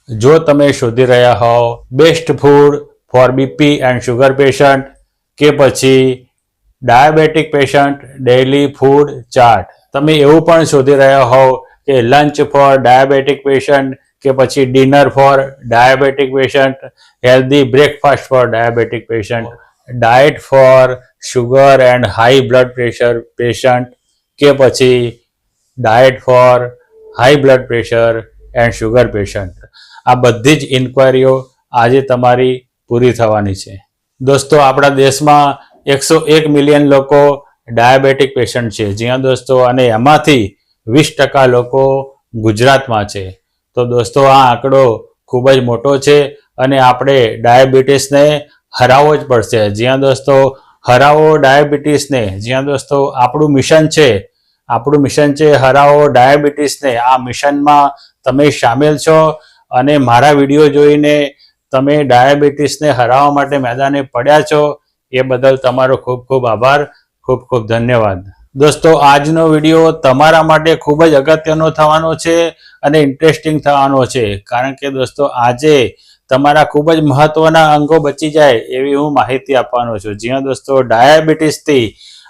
જો તમે શોધી રહ્યા હોવ best food for BP and sugar patient કે પછી ડાયાબેટિક પેશન્ટ ડેઇલી ફૂડ ચાર્ટ, તમે એવું પણ શોધી રહ્યા હોવ કે લંચ ફોર ડાયાબેટિક પેશન્ટ કે પછી dinner for diabetic patient, healthy breakfast for diabetic patient, diet for sugar and high blood pressure patient કે પછી diet for high blood pressure and sugar patient, આ બધી જ ઇન્ક્વાયરીઓ આજે તમારી પૂરી થવાની છે. દોસ્તો, આપણા દેશમાં 101 મિલિયન લોકો ડાયાબેટિક પેશન્ટ છે, જ્યાં દોસ્તો અને એમાંથી 20% લોકો ગુજરાતમાં છે. તો દોસ્તો, આ આંકડો ખૂબ જ મોટો છે અને આપણે ડાયાબિટીસને હરાવવો જ પડશે. જ્યાં દોસ્તો હરાવો ડાયાબિટીસને, જ્યાં દોસ્તો આપણું મિશન છે હરાવો ડાયાબિટીસને. આ મિશનમાં તમે સામેલ છો અને મારા વિડીયો જોઈને તમે ડાયાબિટીસને હરાવવા માટે મેદાને પડ્યા છો, એ બદલ તમારો ખૂબ ખૂબ આભાર, ખૂબ ખૂબ ધન્યવાદ. દોસ્તો, આજનો વિડીયો તમારા માટે ખૂબ જ અગત્યનો થવાનો છે અને ઇન્ટરેસ્ટિંગ થવાનો છે, કારણ કે દોસ્તો આજે તમારા ખૂબ જ મહત્વના અંગો બચી જાય એવી હું માહિતી આપવાનો છું. જ્યાં દોસ્તો ડાયાબિટીસથી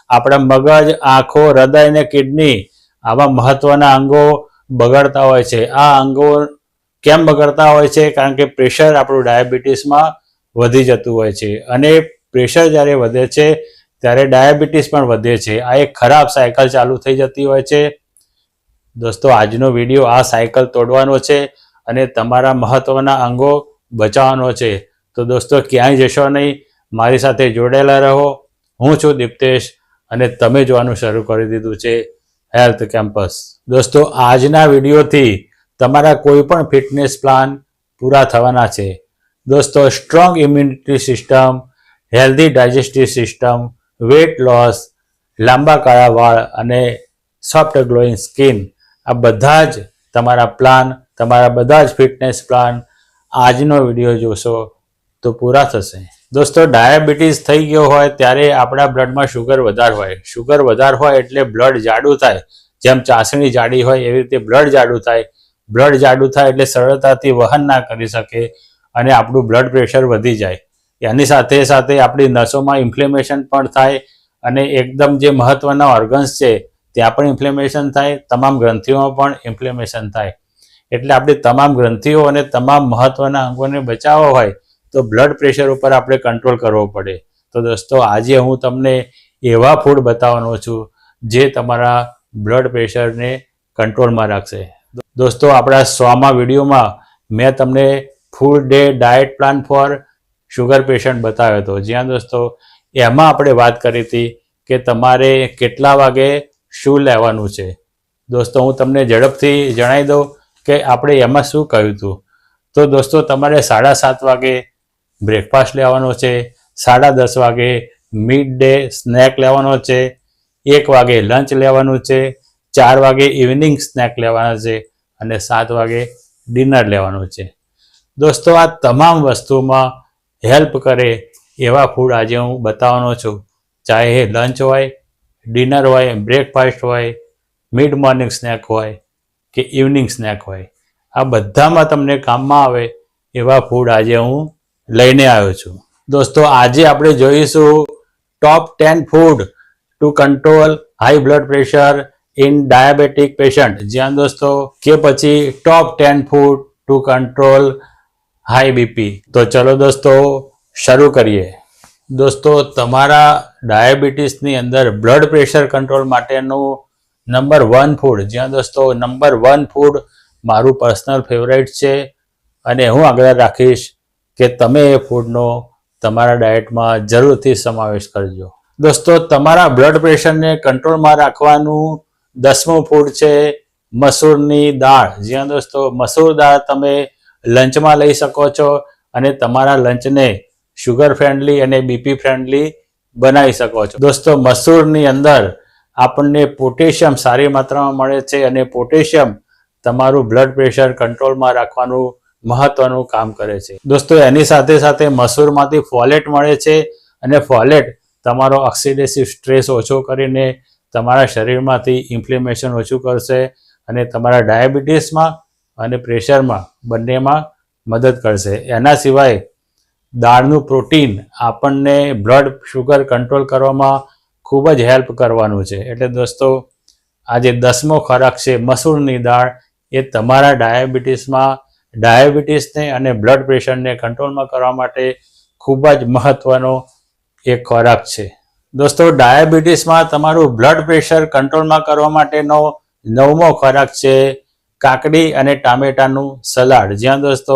આપણા મગજ, આંખો, હૃદય અને કિડની આવા મહત્વના અંગો બગડતા હોય છે. આ અંગો કેમ બગડતા હોય છે? કારણ કે પ્રેશર આપણું ડાયાબિટીસમાં વધી જતું હોય છે અને પ્રેશર જ્યારે વધે છે ત્યારે ડાયાબિટીસ પણ વધે છે. આ એક ખરાબ સાયકલ ચાલુ થઈ જતી હોય છે. દોસ્તો, આજનો વિડીયો આ સાયકલ તોડવાનો છે અને તમારા મહત્વના અંગો બચાવવાનો છે. તો દોસ્તો, ક્યાંય જશો નહીં, મારી સાથે જોડાયેલા રહો. હું છું દીપ્તેશ અને તમે જોવાનું શરૂ કરી દીધું છે હેલ્થ કેમ્પસ. દોસ્તો, આજના વિડીયોથી તમારા કોઈ પણ ફિટનેસ પ્લાન પૂરા થવાના છે. દોસ્તો, strong immunity system, healthy digestive system, weight loss, લાંબા કાળા વાળ અને સોફ્ટ ગ્લોઈંગ સ્કિન, આ બધા જ તમારા પ્લાન, તમારા બધા જ ફિટનેસ પ્લાન આજનો વિડીયો જોશો તો પૂરા થશે. દોસ્તો, ડાયાબિટીસ થઈ ગયો હોય ત્યારે આપણા બ્લડમાં શુગર વધારે હોય. શુગર વધારે હોય એટલે બ્લડ જાડું થાય. જેમ ચાસણી જાડી હોય એવી રીતે બ્લડ જાડું થાય. બ્લડ જાડું થાય એટલે સરળતાથી વહન ના કરી શકે અને આપણું બ્લડ પ્રેશર વધી જાય. એની સાથે સાથે આપણી નસોમાં ઇન્ફ્લેમેશન પણ થાય અને એકદમ જે મહત્વના ઓર્ગન્સ છે ત્યાં પણ ઇન્ફ્લેમેશન થાય, તમામ ગ્રંથિઓમાં પણ ઇન્ફ્લેમેશન થાય. એટલે આપણી તમામ ગ્રંથિઓ અને તમામ મહત્વના અંગોને બચાવવા હોય તો બ્લડ પ્રેશર ઉપર આપણે કંટ્રોલ કરવો પડે. તો દોસ્તો, આજે હું તમને એવા ફૂડ બતાવવાનો છું જે તમારા બ્લડ પ્રેશરને કંટ્રોલમાં રાખશે. દોસ્તો, આપણા 100મા વિડીયોમાં મેં તમને ફૂલ day diet plan four sugar patient બતાવ્યો હતો. જ્યાં દોસ્તો એમાં આપણે વાત કરી હતી કે તમારે કેટલા વાગે શું લેવાનું છે. દોસ્તો, હું તમને ઝડપથી જણાવી દઉં કે આપણે એમાં શું કહ્યું હતું. તો દોસ્તો, તમારે 7:30 વાગે બ્રેકફાસ્ટ લેવાનો છે, 10:30 વાગે મિડ ડે સ્નેક લેવાનો છે, 1 વાગે લંચ લેવાનું છે, 4 વાગે ઇવનિંગ સ્નેક લેવાના છે અને 7 વાગે ડિનર લેવાનું છે. દોસ્તો, આ તમામ વસ્તુમાં હેલ્પ કરે એવા ફૂડ આજે હું બતાવવાનો છું. ચાહે એ લંચ હોય, ડિનર હોય, બ્રેકફાસ્ટ હોય, મિડ મોર્નિંગ સ્નેક હોય કે ઇવનિંગ સ્નેક હોય, આ બધામાં તમને કામમાં આવે એવા ફૂડ આજે હું લઈને આવ્યો છું. દોસ્તો, આજે આપણે જોઈશું top 10 food to control high blood pressure in diabetic patient. જ્યાં દોસ્તો કે પછી top 10 food to control high BP. તો ચલો દોસ્તો શરૂ કરીએ. દોસ્તો, તમારા ડાયાબિટીસની અંદર બ્લડ પ્રેશર કંટ્રોલ માટેનું નંબર 1 ફૂડ, જ્યાં દોસ્તો નંબર 1 ફૂડ મારું પર્સનલ ફેવરેટ છે અને હું આગ્રહ રાખીશ કે તમે એ ફૂડનો તમારા ડાયટમાં જરૂરથી સમાવેશ કરજો. દોસ્તો, તમારા બ્લડ પ્રેશરને કંટ્રોલમાં રાખવાનું 10મું ફૂડ છે મસૂરની દાળ. જ્યાં દોસ્તો મસૂર દાળ તમે લંચમાં લઈ શકો છો અને તમારા લંચને શુગર ફ્રેન્ડલી અને બીપી ફ્રેન્ડલી બનાવી શકો છો. દોસ્તો, મસૂરની અંદર આપણને પોટેશિયમ સારી માત્રામાં મળે છે અને પોટેશિયમ તમારું બ્લડ પ્રેશર કંટ્રોલમાં રાખવાનું મહત્વનું કામ કરે છે. દોસ્તો, એની સાથે સાથે મસૂરમાંથી ફોલેટ મળે છે અને ફોલેટ તમારો ઓક્સિડેટિવ સ્ટ્રેસ ઓછો કરીને તમારા શરીરમાંથી ઇન્ફ્લેમેશન ઓછું કરશે અને તમારા ડાયાબિટીસમાં અને પ્રેશરમાં બંનેમાં મદદ કરશે. એના સિવાય દાળનું પ્રોટીન આપણને બ્લડ શુગર કંટ્રોલ કરવામાં ખૂબ જ હેલ્પ કરવાનું છે. એટલે દોસ્તો આ જે 10મો ખોરાક છે મસૂરની દાળ, એ તમારા ડાયાબિટીસને અને બ્લડ પ્રેશરને કંટ્રોલમાં કરવા માટે ખૂબ જ મહત્વનો એક ખોરાક છે. દોસ્તો ડાયાબિટીસમાં તમારું બ્લડ પ્રેશર કંટ્રોલમાં કરવા માટેનો 9મો ખોરાક છે કાકડી અને ટામેટાનું સલાડ. જ્યાં દોસ્તો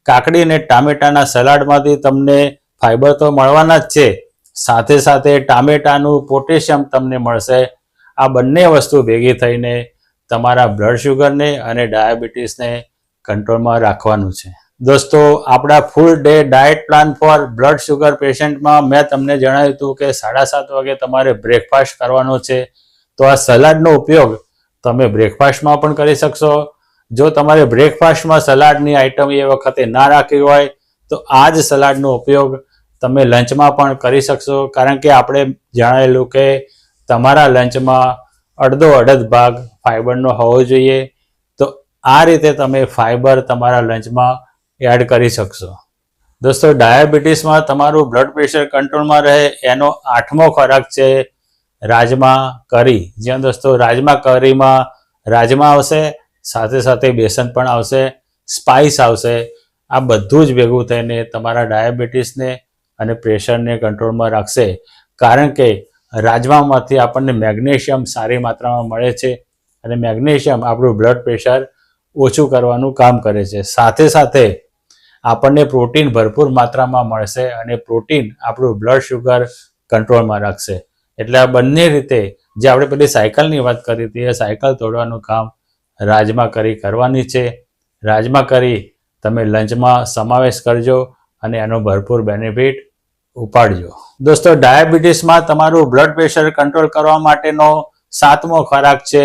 કાકડી અને ટામેટાના સલાડમાંથી તમને ફાઈબર તો મળવાના જ છે, સાથે સાથે ટામેટાનું પોટેશિયમ તમને મળશે. આ બંને વસ્તુ ભેગી થઈને તમારા બ્લડ શુગરને અને ડાયાબિટીસને કંટ્રોલમાં રાખવાનું છે. દોસ્તો આપણા full day diet plan for blood sugar પેશન્ટમાં મેં તમને જણાવ્યું હતું કે 7:30 વાગે તમારે બ્રેકફાસ્ટ કરવાનો છે. તો આ સલાડનો ઉપયોગ તમે બ્રેકફાસ્ટમાં પણ કરી શકશો. જો તમારે બ્રેકફાસ્ટમાં સલાડની આઈટમ એ વખતે ના રાખવી હોય તો આ જ સલાડનો ઉપયોગ તમે લંચમાં પણ કરી શકશો. કારણ કે આપણે જણાવેલું કે તમારા લંચમાં અડધ ભાગ ફાઈબરનો હોવો જોઈએ. તો આ રીતે તમે ફાઈબર તમારા લંચમાં એડ કરી શકશો. દોસ્તો ડાયાબિટીસમાં તમારું બ્લડ પ્રેશર કંટ્રોલમાં રહે એનો 8મો ખોરાક છે રાજમા કરી. જ્યાં દોસ્તો રાજમા કરીમાં રાજમા આવશે, સાથે સાથે બેસન પણ આવશે, સ્પાઇસ આવશે. આ બધું જ ભેગું થઈને તમારા ડાયાબિટીસને અને પ્રેશરને કંટ્રોલમાં રાખશે. કારણ કે રાજમામાંથી આપણને મેગ્નેશિયમ સારી માત્રામાં મળે છે અને મેગ્નેશિયમ આપણું બ્લડ પ્રેશર ઓછું કરવાનું કામ કરે છે. સાથે સાથે આપણને પ્રોટીન ભરપૂર માત્રામાં મળશે અને પ્રોટીન આપણું બ્લડ શુગર કંટ્રોલમાં રાખશે. એટલે આ બંને રીતે જે આપણે પેલી સાયકલની વાત કરી હતી એ સાયકલ તોડવાનું કામ રાજમા કરી કરવાની છે. રાજમા કરી તમે લંચમાં સમાવેશ કરજો અને એનો ભરપૂર બેનિફિટ ઉપાડજો. દોસ્તો ડાયાબિટીસમાં તમારું બ્લડ પ્રેશર કંટ્રોલ કરવા માટેનો 7મો ખોરાક છે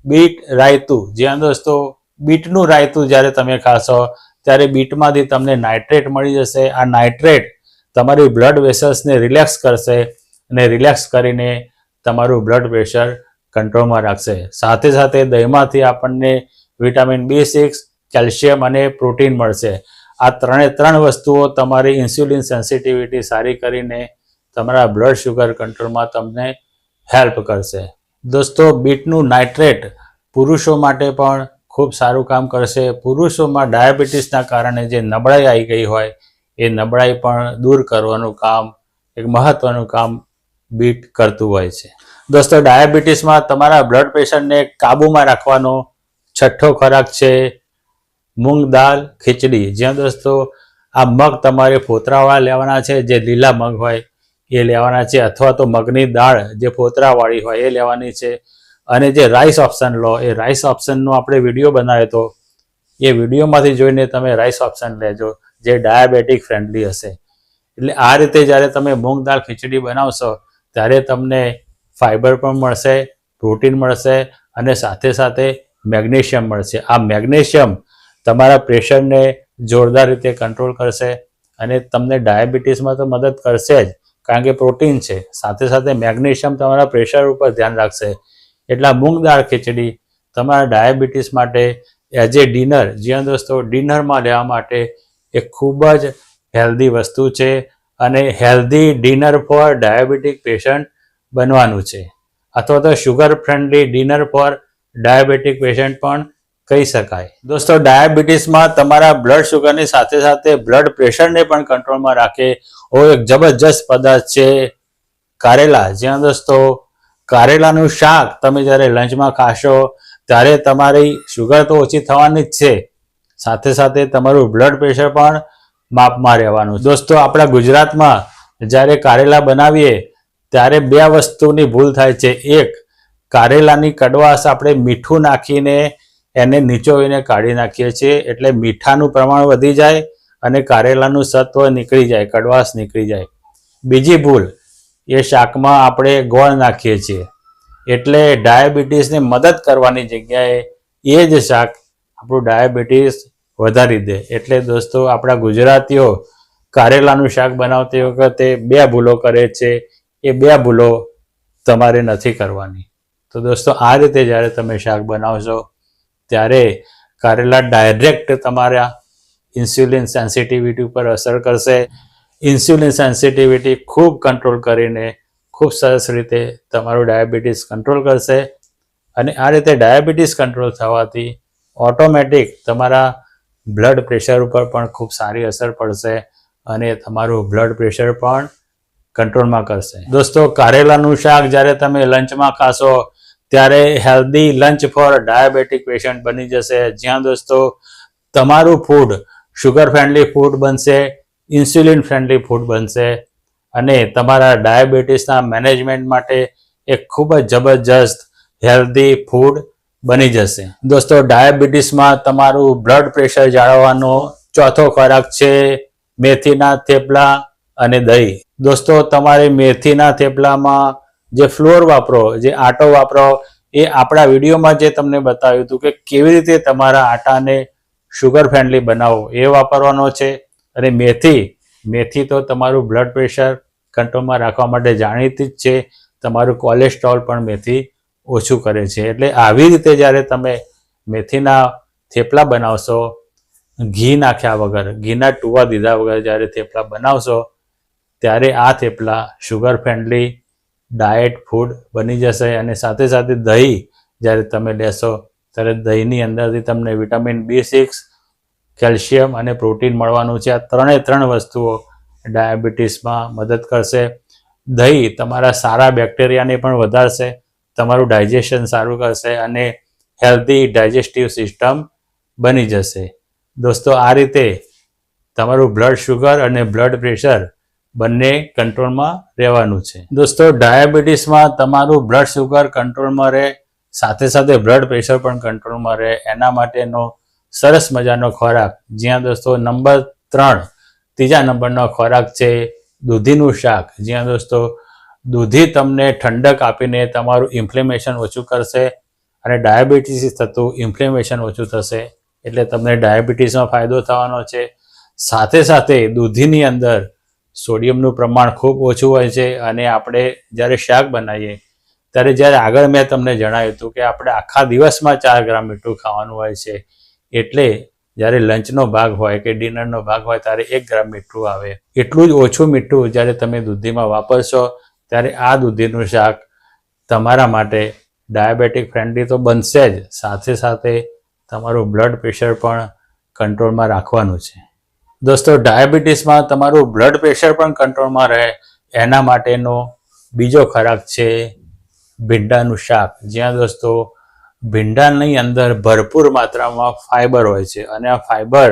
બીટ રાયતું. જ્યાં દોસ્તો બીટનું રાયતું જ્યારે તમે ખાશો ત્યારે બીટમાંથી તમને નાઇટ્રેટ મળી જશે. આ નાઇટ્રેટ તમારી બ્લડ વેસલ્સને રિલેક્સ કરશે અને રિલેક્સ કરીને તમારું બ્લડ પ્રેશર કંટ્રોલમાં રાખશે. સાથે સાથે દહીંમાંથી આપણને વિટામિન B6, કેલ્શિયમ અને પ્રોટીન મળશે. આ ત્રણ વસ્તુઓ તમારી ઇન્સ્યુલિન સેન્સિટિવિટી સારી કરીને તમારા બ્લડ શુગર કંટ્રોલમાં તમને હેલ્પ કરશે. દોસ્તો બીટનું નાઇટ્રેટ પુરુષો માટે પણ ખૂબ સારું કામ કરશે. પુરુષોમાં ડાયાબિટીસના કારણે જે નબળાઈ આવી ગઈ હોય એ નબળાઈ પણ દૂર કરવાનું કામ, એક મહત્વનું કામ બીટ કરતું હોય છે. દોસ્તો ડાયાબિટીસમાં તમારા બ્લડ પ્રેશરને કાબૂમાં રાખવાનો 6થો ખોરાક છે મૂંગ દાળ ખીચડી. જ્યાં દોસ્તો આ મગ તમારે ફોતરાવાળા લેવાના છે, જે લીલા મગ હોય એ લેવાના છે, અથવા તો મગની દાળ જે ફોતરાવાળી હોય એ લેવાની છે. અને જે રાઈસ ઓપ્શન લો એ રાઈસ ઓપ્શનનો આપણે વિડીયો બનાવ્યો હતો, એ વિડીયોમાંથી જોઈને તમે રાઈસ ઓપ્શન લેજો જે ડાયાબેટિક ફ્રેન્ડલી હશે. એટલે આ રીતે જ્યારે તમે મૂંગ દાળ ખીચડી બનાવશો ત્યારે તમને ફાઈબર પણ મળશે, પ્રોટીન મળશે અને સાથે સાથે મેગ્નેશિયમ મળશે. આ મેગ્નેશિયમ તમારા પ્રેશરને જોરદાર રીતે કંટ્રોલ કરશે અને તમને ડાયાબિટીસમાં તો મદદ કરશે જ, કારણ કે પ્રોટીન છે. સાથે સાથે મેગ્નેશિયમ તમારા પ્રેશર ઉપર ધ્યાન રાખશે. એટલે મૂંગ દાળ ખીચડી તમારા ડાયાબિટીસ માટે એઝ એ ડિનર, જ્યાં દોસ્તો ડિનરમાં લેવા માટે એક ખૂબ જ હેલ્ધી વસ્તુ છે અને healthy dinner for diabetic patient બનવાનું છે, અથવા તો sugar friendly dinner for diabetic patient પણ કહી શકાય. દોસ્તો ડાયાબિટીસમાં તમારા બ્લડ શુગરની સાથે સાથે બ્લડ પ્રેશરને પણ કંટ્રોલમાં રાખે એવો એક જબરજસ્ત પદાર્થ છે કારેલા. જ્યાં દોસ્તો કારેલાનું શાક તમે જ્યારે લંચમાં ખાશો ત્યારે તમારી શુગર તો ઓછી થવાની જ છે, સાથે સાથે તમારું બ્લડ પ્રેશર પણ માપમાં રહેવાનું. દોસ્તો આપણા ગુજરાતમાં જ્યારે કારેલા બનાવીએ ત્યારે 2 વસ્તુની ભૂલ થાય છે. એક, કારેલાની કડવાશ આપણે મીઠું નાખીને એને નીચોવીને કાઢી નાખીએ છીએ, એટલે મીઠાનું પ્રમાણ વધી જાય અને કારેલાનું સત્વ નીકળી જાય, કડવાશ નીકળી જાય. બીજી ભૂલ, એ શાકમાં આપણે ગોળ નાખીએ છીએ, એટલે ડાયાબિટીસને મદદ કરવાની જગ્યાએ એ જ શાક આપણું ડાયાબિટીસ વધારી દે. એટલે દોસ્તો આપણા ગુજરાતીઓ કારેલાનું શાક બનાવતી વખતે 2 ભૂલો કરે છે. એ 2 ભૂલો તમારે નથી કરવાની. તો દોસ્તો આ રીતે જ્યારે તમે શાક બનાવશો ત્યારે કારેલા ડાયરેક્ટ તમારા ઇન્સ્યુલિન સેન્સિટિવિટી ઉપર અસર કરશે. ઇન્સ્યુલિન સેન્સિટિવિટી ખૂબ કંટ્રોલ કરીને ખૂબ સરસ રીતે તમારું ડાયાબિટીસ કંટ્રોલ કરશે. અને આ રીતે ડાયાબિટીસ કંટ્રોલ થવાથી ઓટોમેટિક તમારા બ્લડ પ્રેશર ઉપર પણ ખૂબ સારી અસર પડશે અને તમારું બ્લડ પ્રેશર પણ કંટ્રોલમાં કરશે. દોસ્તો, કારેલાનું શાક જ્યારે તમે લંચમાં ખાશો ત્યારે healthy lunch for diabetic patient બની જશે. જ્યાં દોસ્તો તમારું ફૂડ શુગર ફ્રેન્ડલી ફૂડ બનશે, ઇન્સ્યુલિન ફ્રેન્ડલી ફૂડ બનશે અને તમારા ડાયાબિટીસના મેનેજમેન્ટ માટે એક ખૂબ જ જબરજસ્ત હેલ્ધી ફૂડ બની જશે. દોસ્તો, ડાયાબિટીસમાં તમારું બ્લડ પ્રેશર જાળવવાનો ચોથો ખોરાક છે મેથીના થેપલા અને દહીં. દોસ્તો, તમારે મેથીના થેપલામાં જે ફ્લોર વાપરો, જે આટો વાપરો, એ આપણા વિડીયોમાં જે તમને બતાવ્યું હતું કે કેવી રીતે તમારા આટાને શુગર ફ્રેન્ડલી બનાવો એ વાપરવાનો છે. અને મેથી તો તમારું બ્લડ પ્રેશર કંટ્રોલમાં રાખવા માટે જાણીતી જ છે. તમારું કોલેસ્ટ્રોલ પણ મેથી ઓછું કરે છે. એટલે આવી રીતે જ્યારે તમે મેથીના થેપલા બનાવશો, ઘી નાખ્યા વગર, ઘીના ટુવા દીધા વગર જ્યારે થેપલા બનાવશો ત્યારે આ thepla sugar friendly diet food બની જશે. અને સાથે સાથે દહીં જ્યારે તમે લેશો ત્યારે દહીંની અંદરથી તમને વિટામિન B6, કેલ્શિયમ અને પ્રોટીન મળવાનું છે. આ ત્રણ વસ્તુઓ ડાયાબિટીસમાં મદદ કરશે. દહીં તમારા સારા બેક્ટેરિયાને પણ વધારશે, તમારું ડાયજેશન સારું કરશે અને હેલ્ધી ડાયજેસ્ટિવ સિસ્ટમ બની જશે. દોસ્તો, આ રીતે તમારું બ્લડ શુગર અને બ્લડ પ્રેશર બંને કંટ્રોલમાં રહેવાનું છે. દોસ્તો, ડાયાબિટીસમાં તમારું બ્લડ શુગર કંટ્રોલમાં રહે, સાથે સાથે બ્લડ પ્રેશર પણ કંટ્રોલમાં રહે, એના માટેનો સરસ મજાનો ખોરાક, જ્યાં દોસ્તો ત્રીજા નંબરનો ખોરાક છે દૂધીનું શાક. જ્યાં દોસ્તો દૂધી તમને ઠંડક આપીને તમારું ઇન્ફ્લેમેશન ઓછું કરશે અને ડાયાબિટીસ થતું ઇન્ફ્લેમેશન ઓછું થશે. એટલે તમને ડાયાબિટીસમાં ફાયદો થવાનો છે. સાથે સાથે દૂધીની અંદર સોડિયમનું પ્રમાણ ખૂબ ઓછું હોય છે અને આપણે જ્યારે શાક બનાવીએ ત્યારે જ્યારે આગળ મેં તમને જણાવ્યું હતું કે આપણે આખા દિવસમાં 4 ગ્રામ મીઠું ખાવાનું હોય છે. એટલે જ્યારે લંચનો ભાગ હોય કે ડિનરનો ભાગ હોય ત્યારે 1 ગ્રામ મીઠું આવે. એટલું જ ઓછું મીઠું જ્યારે તમે દૂધીમાં વાપરશો ત્યારે આ દૂધીનું શાક તમારા માટે ડાયાબિટીક ફ્રેન્ડલી તો બનશે જ, સાથે સાથે તમારું બ્લડ પ્રેશર પણ કંટ્રોલમાં રાખવાનું છે. દોસ્તો, ડાયાબિટીસમાં તમારું બ્લડ પ્રેશર પણ કંટ્રોલમાં રહે એના માટેનો બીજો ખોરાક છે ભીંડાનું શાક. જ્યાં દોસ્તો ભીંડાની અંદર ભરપૂર માત્રામાં ફાઈબર હોય છે અને આ ફાઈબર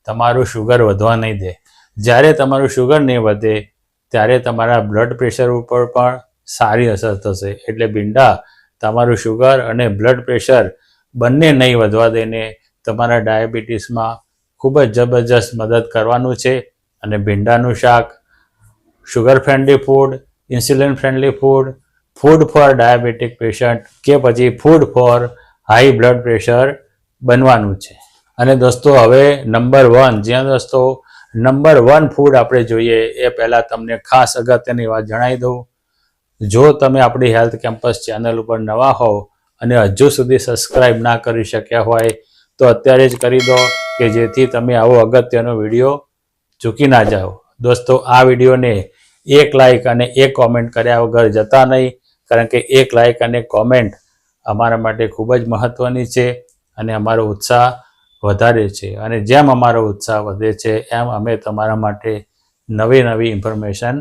તમારું શુગર વધવા નહીં દે. જ્યારે તમારું શુગર નહીં વધે ત્યારે તમારા બ્લડ પ્રેશર ઉપર પણ સારી અસર થશે. એટલે ભીંડા તમારું શુગર અને બ્લડ પ્રેશર બંને નહીં વધવા દઈને તમારા ડાયાબિટીસમાં ખૂબ જ જબરજસ્ત મદદ કરવાનું છે. અને ભીંડાનું શાક sugar friendly food, insulin friendly food, food for diabetic patient કે પછી food for high blood pressure બનવાનું છે. અને દોસ્તો, હવે નંબર 1, જ્યાં દોસ્તો નંબર 1 ફૂડ આપણે જોઈએ એ પહેલાં તમને ખાસ અગત્યની વાત જણાવી દઉં. જો તમે આપણી હેલ્થ કેમ્પસ ચેનલ ઉપર નવા હોવ અને હજુ સુધી સબસ્ક્રાઈબ ના કરી શક્યા હોય તો અત્યારે જ કરી દો કે જેથી તમે આવો અગત્યનો વિડીયો ચૂકી ના જાઓ. દોસ્તો, આ વિડીયોને 1 લાઇક અને 1 કોમેન્ટ કર્યા વગર જતા નહીં, કારણ કે 1 લાઇક અને કોમેન્ટ અમારા માટે ખૂબ જ મહત્ત્વની છે અને અમારો ઉત્સાહ વધારે છે. અને જેમ અમારો ઉત્સાહ વધે છે એમ અમે તમારા માટે નવી ઇન્ફોર્મેશન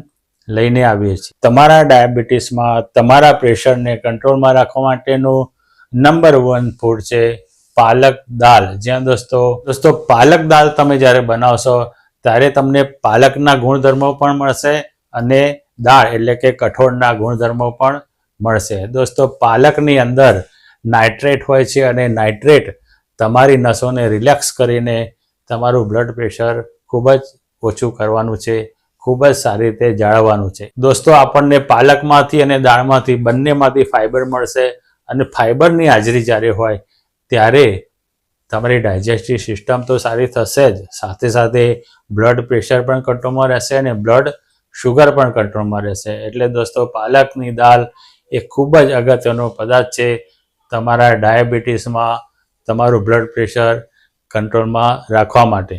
લઈને આવીએ છીએ. તમારા ડાયાબિટીસમાં તમારા પ્રેશરને કંટ્રોલમાં રાખવા માટેનું નંબર 1 ફૂડ છે પાલક દાળ. જ્યાં દોસ્તો પાલક દાળ તમે જ્યારે બનાવશો ત્યારે તમને પાલકના ગુણધર્મો પણ મળશે અને દાળ એટલે કે કઠોળના ગુણધર્મો પણ મળશે. દોસ્તો, પાલકની અંદર નાઇટ્રેટ હોય છે અને નાઇટ્રેટ તમારી નસોને રિલેક્સ કરીને તમારું બ્લડ પ્રેશર ખૂબ જ ઓછું કરવાનું છે, ખૂબ જ સારી રીતે જાળવવાનું છે. દોસ્તો, આપણને પાલકમાંથી અને દાળમાંથી બંનેમાંથી ફાઈબર મળશે અને ફાઈબરની હાજરી જ્યારે હોય ત્યારે તમારી ડાયજેસ્ટિવ સિસ્ટમ તો સારી થશે જ, સાથે સાથે બ્લડ પ્રેશર પણ કંટ્રોલમાં રહેશે અને બ્લડ શુગર પણ કંટ્રોલમાં રહેશે. એટલે દોસ્તો, પાલકની દાળ એ ખૂબ જ અગત્યનો પદાર્થ છે તમારા ડાયાબિટીસમાં તમારું બ્લડ પ્રેશર કંટ્રોલમાં રાખવા માટે.